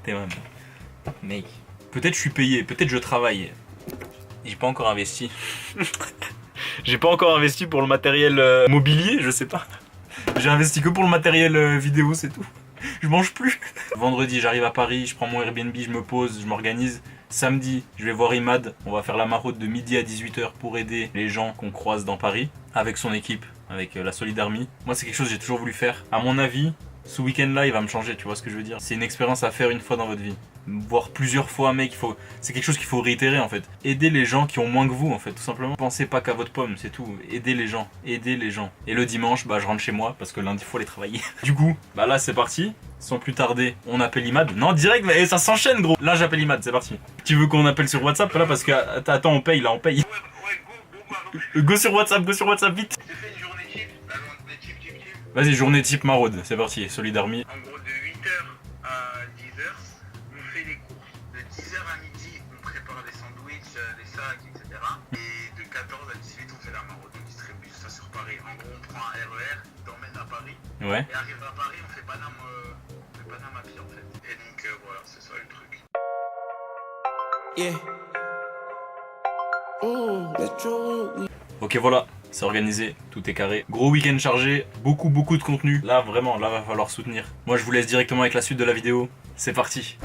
T'es man. Mec, peut-être je suis payé, peut-être je travaille. J'ai pas encore investi. J'ai pas encore investi pour le matériel mobilier, je sais pas. J'ai investi que pour le matériel vidéo, c'est tout. Je mange plus. Vendredi, j'arrive à Paris, je prends mon Airbnb, je me pose, je m'organise. Samedi, je vais voir Imad. On va faire la maraude de midi à 18h pour aider les gens qu'on croise dans Paris avec son équipe, avec la Solid Army. Moi, c'est quelque chose que j'ai toujours voulu faire. À mon avis, ce week-end-là, il va me changer, tu vois ce que je veux dire. C'est une expérience à faire une fois dans votre vie. Voire plusieurs fois, mec, c'est quelque chose qu'il faut réitérer en fait. Aider les gens qui ont moins que vous en fait, tout simplement. Pensez pas qu'à votre pomme, c'est tout. Aidez les gens, aidez les gens. Et le dimanche, bah je rentre chez moi parce que lundi, il faut aller travailler. Du coup, bah là c'est parti. Sans plus tarder, on appelle Imad. Non, direct, mais ça s'enchaîne gros. Là j'appelle Imad, c'est parti. Tu veux qu'on appelle sur WhatsApp là parce que attends, on paye là, on paye. Ouais, go sur WhatsApp, vite. Vas-y, journée type maraude, c'est parti, Solid Army. En gros, de 8h à 10h, on fait les courses. De 10h à midi, on prépare les sandwichs, les sacs, etc. Et de 14 à 18, on fait la maraude, on distribue ça sur Paris. En gros, on prend un RER, il t'emmène à Paris. Ouais. Et arrive à Paris, on fait Paname à pied en fait. Et donc voilà, c'est ça le truc. Yeah. Ok, voilà. C'est organisé, tout est carré. Gros week-end chargé, beaucoup de contenu. Là, vraiment, là, va falloir soutenir. Moi, je vous laisse directement avec la suite de la vidéo. C'est parti.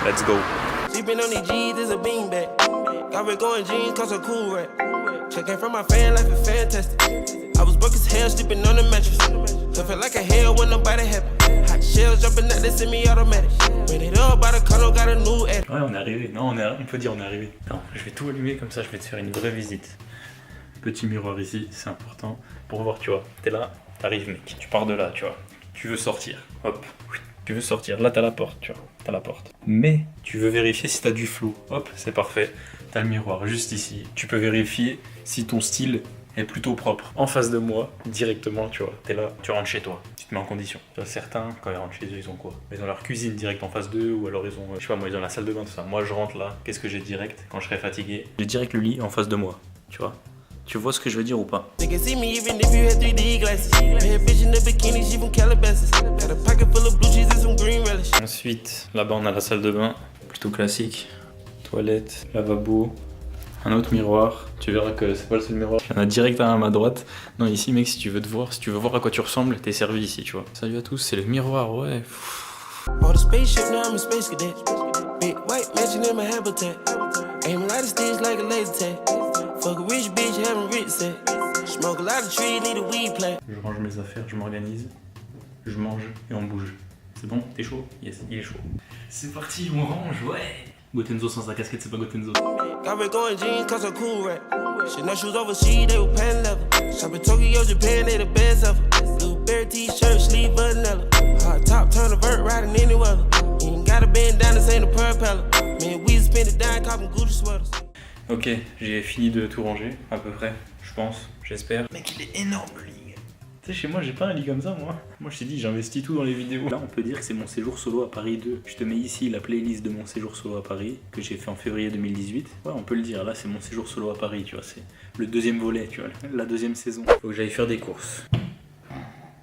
Let's go. Ouais, on est arrivé. Non, on peut dire on est arrivé. Non, je vais tout allumer comme ça, je vais te faire une vraie visite. Petit miroir ici, c'est important pour voir, tu vois. T'es là, t'arrives mec, tu pars de là, tu vois. Tu veux sortir, hop. Tu veux sortir, là t'as la porte, tu vois. T'as la porte. Mais tu veux vérifier si t'as du flou. Hop, c'est parfait. T'as le miroir juste ici. Tu peux vérifier si ton style est plutôt propre. En face de moi, directement, tu vois. T'es là, tu rentres chez toi. Tu te mets en condition. Tu vois, certains, quand ils rentrent chez eux, ils ont quoi? Ils ont leur cuisine direct en face d'eux, ou alors ils ont, je sais pas moi, ils ont la salle de bain, tout ça. Moi, je rentre là. Qu'est-ce que j'ai direct quand je serai fatigué? J'ai direct le lit en face de moi, tu vois. Tu vois ce que je veux dire ou pas? Ensuite, là-bas on a la salle de bain, plutôt classique. Toilette, lavabo, un autre miroir. Tu verras que c'est pas le seul miroir. Il y en a direct à ma droite. Non, ici mec, si tu veux voir à quoi tu ressembles, t'es servi ici, tu vois. Salut à tous, c'est le miroir, ouais. Je range mes affaires, je m'organise, je mange et on bouge. C'est bon? T'es chaud? Yes, il est chaud. C'est parti, on range, ouais! Gotenzo sans sa casquette, c'est pas Gotenzo. Ok, j'ai fini de tout ranger, à peu près, je pense, j'espère. Mec, il est énorme le lit. Tu sais, chez moi, j'ai pas un lit comme ça, moi. Moi, je t'ai dit, j'investis tout dans les vidéos. Là, on peut dire que c'est mon séjour solo à Paris 2. Je te mets ici la playlist de mon séjour solo à Paris, que j'ai fait en février 2018. Ouais, on peut le dire, là, c'est mon séjour solo à Paris, tu vois, c'est le deuxième volet, tu vois, la deuxième saison. Faut que j'aille faire des courses.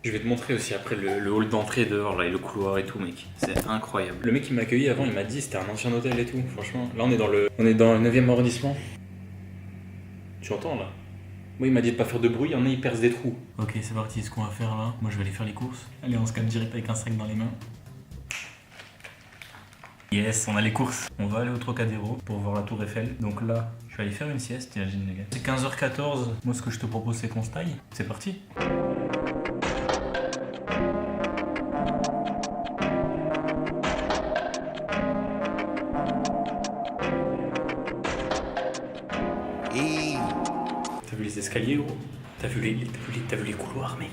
Je vais te montrer aussi après le hall d'entrée dehors, là, et le couloir et tout, mec. C'est incroyable. Le mec qui m'a accueilli avant, il m'a dit c'était un ancien hôtel et tout, franchement. Là, on est dans le 9e arrondissement. Tu entends, là? Moi, il m'a dit de pas faire de bruit, il y en a, ils percent des trous. Ok, c'est parti, ce qu'on va faire là. Moi, je vais aller faire les courses. Allez, on se capte direct avec un sac dans les mains. Yes, on a les courses. On va aller au Trocadéro pour voir la Tour Eiffel. Donc là, je vais aller faire une sieste, imagine les gars. C'est 15h14. Moi, ce que je te propose, c'est qu'on se taille. C'est parti. T'as vu les escaliers, gros? T'as vu les couloirs, mec?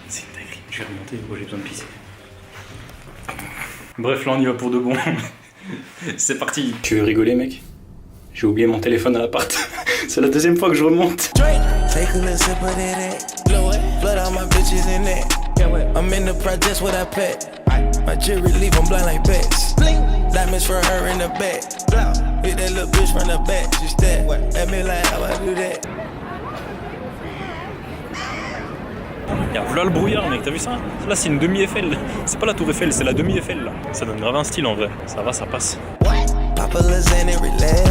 C'est une dinguerie. Je vais remonter, gros, j'ai besoin de pisser. Bref, là, on y va pour de bon. C'est parti. Tu veux rigoler, mec? J'ai oublié mon téléphone à l'appart. C'est la deuxième fois que je remonte. Regarde, voilà le brouillard, mec, t'as vu ça? Là, c'est une demi-Eiffel. C'est pas la tour Eiffel, c'est la demi-Eiffel, là. Ça donne grave un style, en vrai. Ça va, ça passe. Papa Lazane and relax.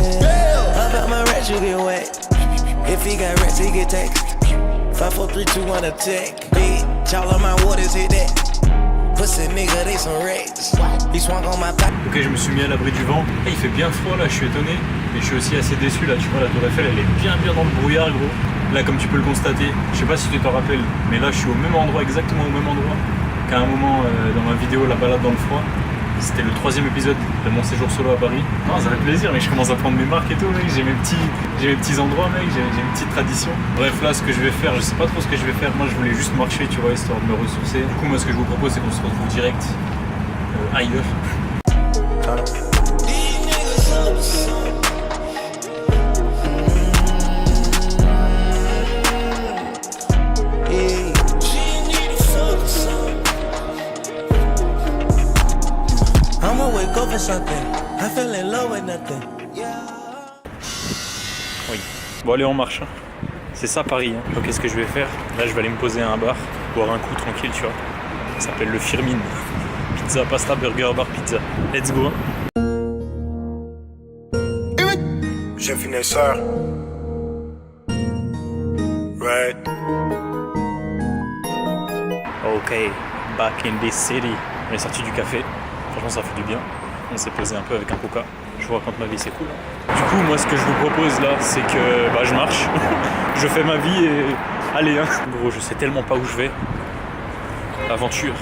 About my rats, you get wet. If he got rats, he get text. 5, 4, 3, 2, 1, attack. Bitch, all of my waters hit that. Pussy nigga, they some rats. He swung on my back. Ok, je me suis mis à l'abri du vent. Il fait bien froid, là, je suis étonné. Mais je suis aussi assez déçu, là. Tu vois, la tour Eiffel, elle est bien dans le brouillard, gros. Là, comme tu peux le constater, je sais pas si tu t'en rappelles, mais là, je suis au même endroit, exactement au même endroit qu'à un moment dans ma vidéo La balade dans le froid. C'était le 3e épisode de mon séjour solo à Paris. Non, ça fait plaisir, mais je commence à prendre mes marques et tout, mec. J'ai mes petits endroits, mec. J'ai mes petites traditions. Bref, là, ce que je vais faire, je sais pas trop ce que je vais faire. Moi, je voulais juste marcher, tu vois, histoire de me ressourcer. Du coup, moi, ce que je vous propose, c'est qu'on se retrouve direct ailleurs. Oui. Bon, allez, on marche. C'est ça Paris. Hein. Donc, qu'est-ce que je vais faire? Là, je vais aller me poser à un bar, boire un coup tranquille, tu vois. Ça s'appelle le Firmin. Pizza, pasta, burger, bar, pizza. Let's go. J'ai fini ça. Right. Ok, back in this city. On est sorti du café. Franchement, ça fait du bien. On s'est posé un peu avec un coca. Je vous raconte ma vie, c'est cool. Du coup, moi, ce que je vous propose là, c'est que je marche. Je fais ma vie et allez, hein. Gros, je sais tellement pas où je vais. Aventure.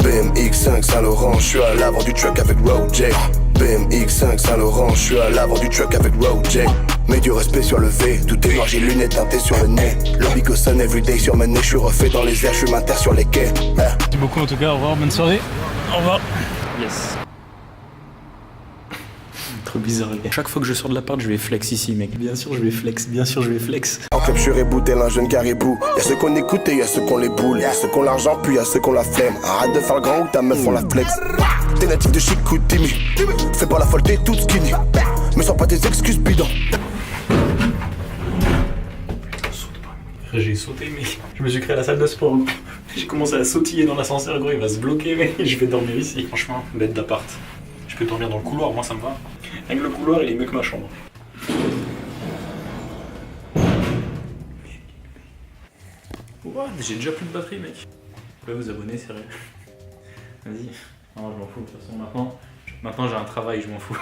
BMX5 Saint-Laurent, je suis à l'avant du truck avec Roger. BMX5 Saint-Laurent, je suis à l'avant du truck avec Roger. Mets du respect sur le V, tout est noir, j'ai lunettes teintées sur le nez. Le Big Sun everyday sur ma nez, je suis refait dans les airs, je suis m'inter sur les quais. Merci beaucoup en tout cas, au revoir, bonne soirée. Au revoir. Yes. Trop bizarre, les gars. Chaque fois que je sors de l'appart, je vais flex ici, mec. Bien sûr, je vais flex. Bien sûr, je vais flex. En club, je suis rebooté, un jeune caribou. Y'a ceux qu'on écoute et y'a ceux qu'on les boules. Y'a ceux qu'on l'argent, puis y'a ceux qu'on la flemme. Arrête de faire le grand ou ta meuf on la flex. T'es natif de Chicoutimi. Fais pas la folle, t'es toute skinny. Mais sors pas tes excuses bidons. J'ai sauté, mec. Je me suis créé à la salle de sport. J'ai commencé à sautiller dans l'ascenseur, gros. Il va se bloquer, mec. Je vais dormir ici. Franchement, bête d'appart. Je peux dormir dans le couloir, moi ça me va. Avec le couloir, il est mieux que ma chambre. What? J'ai déjà plus de batterie, mec. Vous pouvez vous abonner, sérieux. Vas-y. Non, je m'en fous. De toute façon, maintenant j'ai un travail, je m'en fous.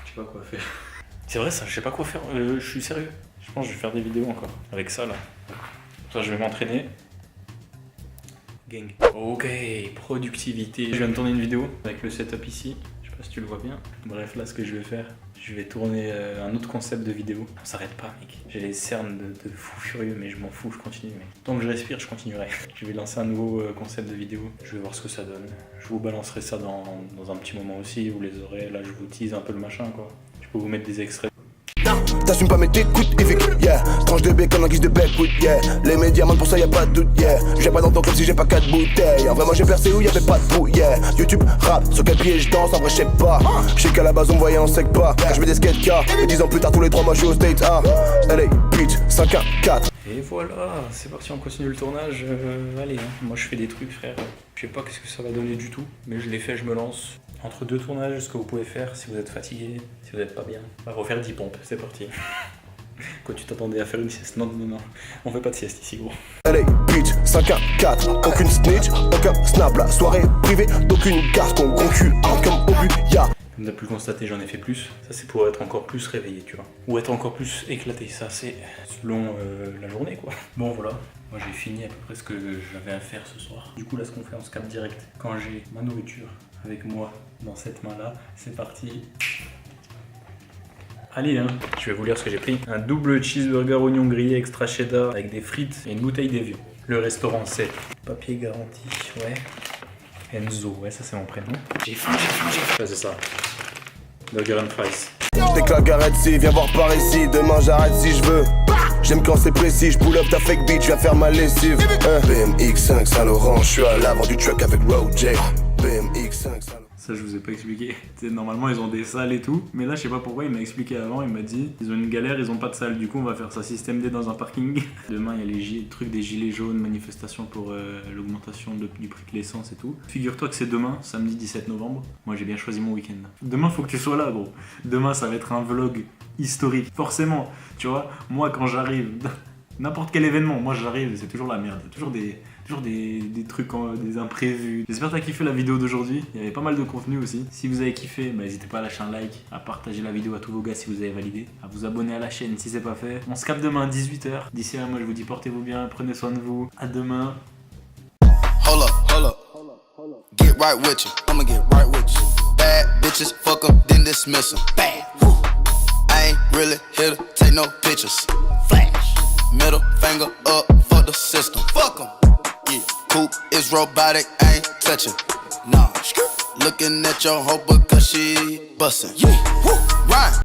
Je sais pas quoi faire. C'est vrai ça, je sais pas quoi faire. Je suis sérieux. Je pense que je vais faire des vidéos encore. Avec ça, là. Ça, je vais m'entraîner. Gang. Ok, productivité. Je viens de tourner une vidéo avec le setup ici. Je sais pas si tu le vois bien. Bref, là, ce que je vais faire, je vais tourner un autre concept de vidéo. On s'arrête pas, mec. J'ai les cernes de fou furieux, mais je m'en fous, je continue, mec. Tant que je respire, je continuerai. Je vais lancer un nouveau concept de vidéo. Je vais voir ce que ça donne. Je vous balancerai ça dans un petit moment aussi. Vous les aurez. Là, je vous tease un peu le machin, quoi. Je peux vous mettre des extraits. T'assumes pas mais t'écoutes Evic, yeah. Tranche de bacon en guise de backwood, yeah. Les médias mentent pour ça y'a pas de doute, yeah. J'ai pas d'entendre comme si j'ai pas 4 bouteilles. En vrai moi j'ai percé où y'avait pas de trou, yeah. YouTube, rap, sur quel pied je danse, en vrai je sais pas. Je sais qu'à la base on me voyait en sec pas. Je mets des skate car, et 10 ans plus tard tous les 3 mois je suis au States, ah. LA, Beach, 5-1-4. Et voilà, c'est parti, on continue le tournage. Allez, hein. Moi je fais des trucs, frère. Je sais pas qu'est-ce que ça va donner du tout, mais je l'ai fait, je me lance. Entre deux tournages, ce que vous pouvez faire si vous êtes fatigué, si vous n'êtes pas bien, on va refaire 10 pompes, c'est parti. Quoi, tu t'attendais à faire une sieste? Non, non, non, on fait pas de sieste ici, gros. LA, Beach, 5-1-4, aucune snitch, aucun snap, la soirée privée d'aucune garce qu'on concule comme au but, ya. Comme tu as pu le constater, j'en ai fait plus. Ça, c'est pour être encore plus réveillé, tu vois. Ou être encore plus éclaté. Ça, c'est selon la journée, quoi. Bon, voilà. Moi, j'ai fini à peu près ce que j'avais à faire ce soir. Du coup, là, ce qu'on fait, on se capte direct. Quand j'ai ma nourriture avec moi dans cette main-là, c'est parti. Allez, hein. Je vais vous lire ce que j'ai pris. Un double cheeseburger oignon grillé extra cheddar avec des frites et une bouteille d'Evian. Le restaurant, c'est papier garanti, ouais. Enzo, ouais, ça c'est mon prénom. J'ai faim. Ouais, c'est ça. Burger and fries. Déclare arrête si, viens voir par ici. Demain j'arrête si je veux. J'aime quand c'est précis, j'pull up ta fake bitch, viens faire ma lessive. BMX5 Saint-Laurent, je suis à l'avant du truck avec Roger. BMX5 Saint-Laurent. Ça, je vous ai pas expliqué. Normalement, ils ont des salles et tout. Mais là, je sais pas pourquoi, il m'a expliqué avant. Il m'a dit, ils ont une galère, ils ont pas de salle. Du coup, on va faire ça système D dans un parking. Demain, il y a les trucs des gilets jaunes, manifestations pour l'augmentation du prix de l'essence et tout. Figure-toi que c'est demain, samedi 17 novembre. Moi, j'ai bien choisi mon week-end. Demain, faut que tu sois là, gros. Demain, ça va être un vlog historique. Forcément, tu vois, moi, quand j'arrive, n'importe quel événement, moi, j'arrive, c'est toujours la merde. Toujours des trucs, des imprévus. J'espère que t'as kiffé la vidéo d'aujourd'hui. Il y avait pas mal de contenu aussi. Si vous avez kiffé, n'hésitez pas à lâcher un like, à partager la vidéo à tous vos gars si vous avez validé, à vous abonner à la chaîne si c'est pas fait. On se capte demain à 18h. D'ici là, moi je vous dis portez-vous bien, prenez soin de vous. À demain. Hold up. Get right with you. I'ma get right with you. Bad bitches, fuck 'em, then dismiss 'em. Bad. Woo. I ain't really here to take no pictures. Flash. Middle finger up for the system. Fuck 'em. Yeah. Coupe is robotic, I ain't touching. Nah. Looking at your hoe because she bustin'. Yeah. Woo. Rhyme.